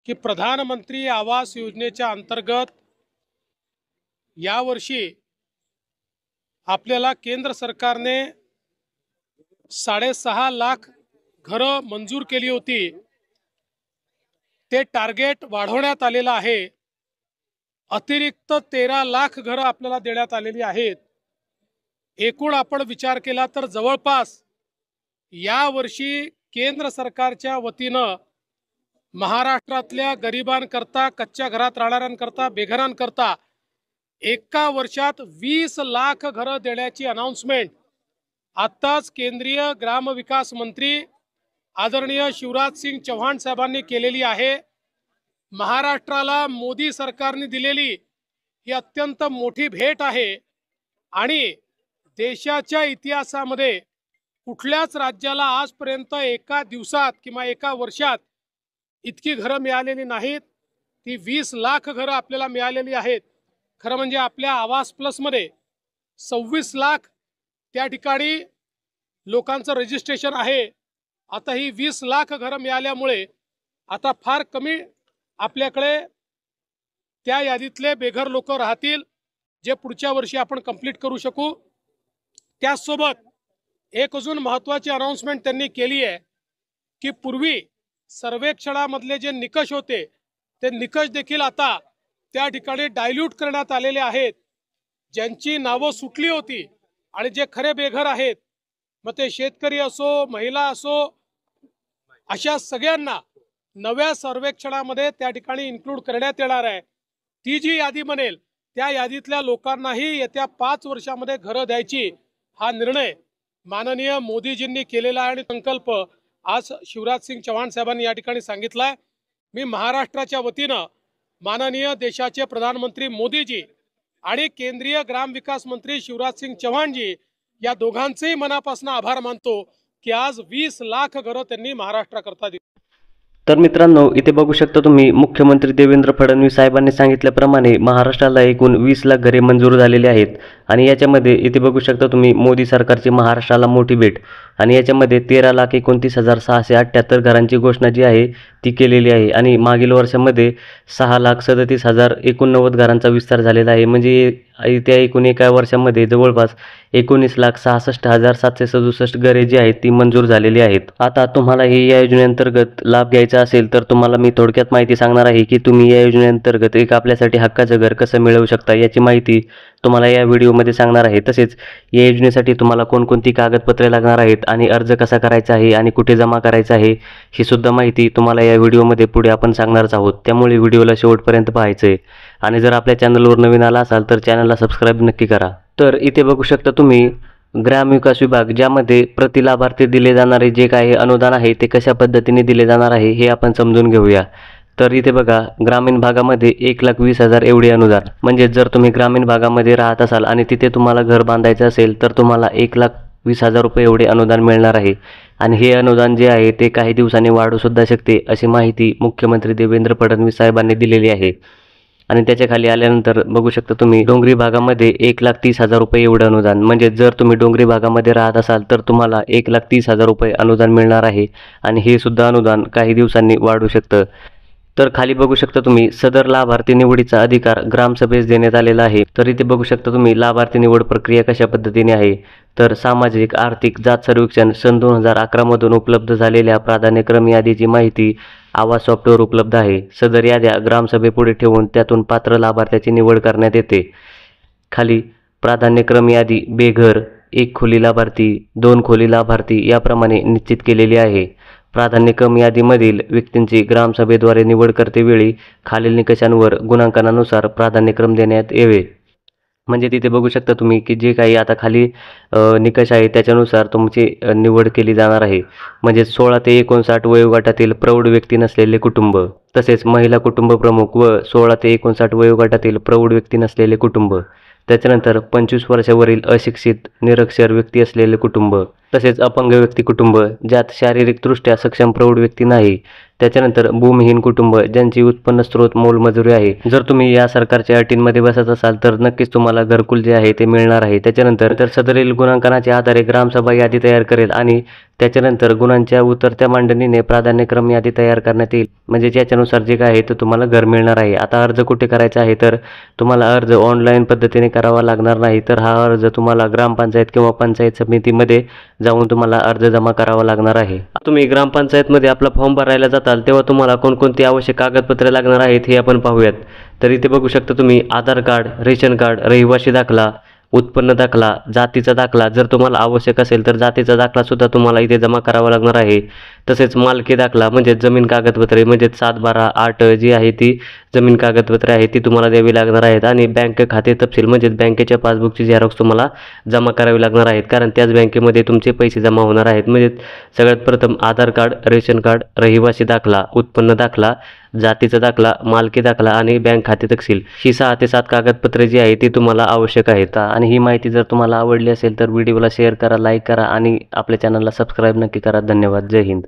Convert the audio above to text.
की प्रधानमंत्री आवास योजनेच्या अंतर्गत यावर्षी आपल्याला केंद्र सरकारने 6.5 लाख घरं मंजूर केली होती। ते टार्गेट वाढवण्यात आलेलं आहे। अतिरिक्त 13 लाख घरं आपल्याला देण्यात आलेली आहेत। एकूण आपण विचार केला तर जवळपास यावर्षी केंद्र सरकारच्या वतीनं महाराष्ट्रातल्या गरिबांकरता, कच्च्या घरात राहणाऱ्यांकरता, बेघरांकरता एका वर्षात 20 लाख घरं देण्याची अनाउन्समेंट आत्ताच केंद्रीय ग्रामविकास मंत्री आदरणीय शिवराज सिंग चौहान साहेबांनी केलेली आहे। महाराष्ट्राला मोदी सरकारने दिलेली ही अत्यंत मोठी भेट आहे आणि देशाच्या इतिहासामध्ये कुठल्याच राज्याला आजपर्यंत एका दिवसात किंवा एका वर्षात इतकी घरं मिळालेली नाहीत। ती 20 लाख घरं आपल्याला मिळालेली आहेत। खरं म्हणजे आपल्या आवास प्लसमध्ये 26 लाख त्या ठिकाणी लोकांचं रजिस्ट्रेशन आहे। आता ही 20 लाख घरं मिळाल्यामुळे आता फार कमी आपल्याकडे त्या यादीतले बेघर लोक राहतील, जे पुढच्या वर्षी आपण कंप्लीट करू शकू। त्यासोबत एक अजून महत्त्वाची अनाउन्समेंट त्यांनी केली आहे की पूर्वी सर्वेक्षणामधले जे निकष होते ते निकष देखील आता त्या ठिकाणी डायल्यूट करण्यात आलेले आहेत। ज्यांची नावं सुटली होती आणि जे खरे बेघर आहेत, मग ते शेतकरी असो, महिला असो, अशा सगळ्यांना नव्या सर्वेक्षणामध्ये त्या ठिकाणी इन्क्लूड करण्यात येणार आहे। ती जी यादी बनेल त्या यादीतल्या लोकांनाही येत्या 5 वर्षामध्ये घरं द्यायची हा निर्णय माननीय मोदीजींनी केलेला आहे आणि संकल्प आज शिवराज सिंग चौहान साहेबांनी या ठिकाणी सांगितलाय। मी महाराष्ट्राच्या वतीनं माननीय देशाचे प्रधानमंत्री मोदीजी आणि केंद्रीय ग्रामविकास मंत्री शिवराज सिंग चौहानजी या दोघांचेही मनापासून आभार मानतो की आज 20 लाख घरं त्यांनी महाराष्ट्राकरता दिली। तर मित्रांनो, इथे बघू शकता तुम्ही मुख्यमंत्री देवेंद्र फडणवीस साहेबांनी सांगितल्याप्रमाणे महाराष्ट्राला एकूण 20 लाख घरे मंजूर झालेली आहेत आणि याच्यामध्ये इथे बघू शकता तुम्ही मोदी सरकारची महाराष्ट्राला मोठी भेट आणि याच्यामध्ये 13,29,678 घरांची घोषणा जी आहे ती केलेली आहे आणि मागील वर्षामध्ये 6,37,089 घरांचा विस्तार झालेला आहे। म्हणजे त्या एकूण एका वर्षामध्ये जवळपास 19,66,767 घरे जी आहेत ती मंजूर झालेली आहेत। आता तुम्हाला ही या योजनेअंतर्गत लाभ घ्यायचा असेल तर तुम्हाला मी थोडक्यात माहिती सांगणार आहे की तुम्ही या योजनेअंतर्गत एक आपल्यासाठी हक्काचं घर कसं मिळवू शकता याची माहिती तुम्हाला या व्हिडिओमध्ये सांगणार आहे। तसेच या योजनेसाठी तुम्हाला कोणकोणती कागदपत्रे लागणार आहेत आणि अर्ज कसा करायचा आहे आणि कुठे जमा करायचा आहे ही सुद्धा माहिती तुम्हाला या व्हिडिओमध्ये पुढे आपण सांगणारच आहोत। त्यामुळे व्हिडिओला शेवटपर्यंत पाहायचं आहे आणि जर आपल्या चॅनलवर नवीन आला असाल तर चॅनलला सबस्क्राईब नक्की करा। तर इथे बघू शकता तुम्ही ग्रामविकास विभाग, ज्यामध्ये प्रति लाभार्थी दिले जाणारे जे काही अनुदान आहे ते कशा पद्धतीने दिले जाणार आहे हे आपण समजून घेऊया। तर इथे बघा, ग्रामीण भागामध्ये 1,20,000 एवढे अनुदान, म्हणजे जर तुम्ही ग्रामीण भागामध्ये राहत असाल आणि तिथे तुम्हाला घर बांधायचं असेल तर तुम्हाला 1,20,000 रुपये एवढे अनुदान मिळणार आहे आणि हे अनुदान जे आहे ते काही दिवसांनी वाढू सुद्धा शकते अशी माहिती मुख्यमंत्री देवेंद्र फडणवीस साहेबांनी दिलेली आहे। आणि त्याच्या खाली आल्यानंतर बघू शकता तुम्ही डोंगरी भागामध्ये 1,30,000 रुपये एवढं अनुदान, म्हणजे जर तुम्ही डोंगरी भागामध्ये राहत असाल तर तुम्हाला 1,30,000 रुपये अनुदान मिळणार आहे आणि हे सुद्धा अनुदान काही दिवसांनी वाढू शकतं। तर खाली बघू शकता तुम्ही सदर लाभार्थी निवडीचा अधिकार ग्रामसभेस देण्यात आलेला आहे। तर इथे बघू शकता तुम्ही लाभार्थी निवड प्रक्रिया कशा पद्धतीने आहे। तर सामाजिक आर्थिक जात सर्वेक्षण सन 2011 मधून उपलब्ध झालेल्या प्राधान्यक्रम यादीची माहिती आवाज सॉफ्टवेअर उपलब्ध आहे। सदर याद्या ग्रामसभेपुढे ठेवून त्यातून पात्र लाभार्थ्याची निवड करण्यात येते। खाली प्राधान्यक्रम यादी बेघर, 1 खोली लाभार्थी, 2 खोली लाभार्थी याप्रमाणे निश्चित केलेली आहे। प्राधान्यक्रम यादीमधील व्यक्तींची ग्रामसभेद्वारे निवड करतेवेळी खालील निकषांवर गुणांकनानुसार प्राधान्यक्रम देण्यात यावे। म्हणजे तिथे बघू शकता तुम्ही की जे काही आता खाली निकष आहे त्याच्यानुसार तुमची निवड केली जाणार आहे। म्हणजे 16 ते 59 वयोगटातील प्रौढ व्यक्ती नसलेले कुटुंब, तसेच महिला कुटुंब प्रमुख व 16 ते 59 वयोगटातील प्रौढ व्यक्ती नसलेले कुटुंब, त्याच्यानंतर 25 वर्षावरील अशिक्षित निरक्षर व्यक्ती असलेले कुटुंब, तसेच अपंग व्यक्ती कुटुंब ज्यात शारीरिकदृष्ट्या सक्षम प्रौढ व्यक्ती नाही, त्याच्यानंतर भूमिहीन कुटुंब ज्यांची उत्पन्न स्रोत मोलमजुरी आहे. जर तुम्ही या सरकारच्या अटींमध्ये बसत असाल तर नक्कीच तुम्हाला घरकुल जे आहे ते मिळणार आहे. त्याच्यानंतर सदरील गुणांकनाच्या आधारे ग्रामसभा यादी तयार करेल आणि त्याच्यानंतर गुणांच्या उतरत्या मांडणीने प्राधान्यक्रम यादी तयार करण्यात येईल. म्हणजे याच्यानुसार जे काय आहे ते तुम्हाला घर मिळणार आहे. आता अर्ज कुठे करायचा आहे तर तुम्हाला अर्ज ऑनलाईन पद्धतीने करावा लागणार नाही, तर हा अर्ज तुम्हाला ग्रामपंचायत किंवा पंचायत समितीमध्ये जाऊन तुम्हाला अर्ज जमा करावा लागणार आहे. तुम्ही ग्रामपंचायतमध्ये आपला फॉर्म भरायला जाताल तेव्हा तुम्हाला कोणकोणती आवश्यक कागदपत्रे लागणार आहेत हे आपण पाहूयात. तर इथे बघू शकता तुम्ही आधार कार्ड, रेशन कार्ड, रहिवासी दाखला, उत्पन्न दाखला, जातीचा दाखला. जर तुम्हाला आवश्यक असेल तर जातीचा दाखला सुद्धा तुम्हाला इथे जमा करावा लागणार आहे. तसेच मालकी दाखला म्हणजे जमीन कागदपत्रे म्हणजे 7/12/8 जी आहे ती जमीन कागदपत्रे आहेत ती तुम्हाला द्यावी लागणार आहेत. आणि बँक खाते तपशील म्हणजे बँकेच्या पासबुकची झेरॉक्स तुम्हाला जमा करावी लागणार आहेत, कारण त्याच बँकेमध्ये तुमचे पैसे जमा होणार आहेत. म्हणजे सगळ्यात प्रथम आधार कार्ड, रेशन कार्ड, रहिवासी दाखला, उत्पन्न दाखला, जातीचा दाखला, मालकी दाखला आणि बँक खाते तपशील ही 6 ते 7 कागदपत्रे जी आहे ती तुम्हाला आवश्यक आहेत. आणि ही माहिती जर तुम्हाला आवडली असेल तर व्हिडिओला शेअर करा, लाईक करा आणि आपल्या चॅनलला सबस्क्राईब नक्की करा. धन्यवाद. जय हिंद.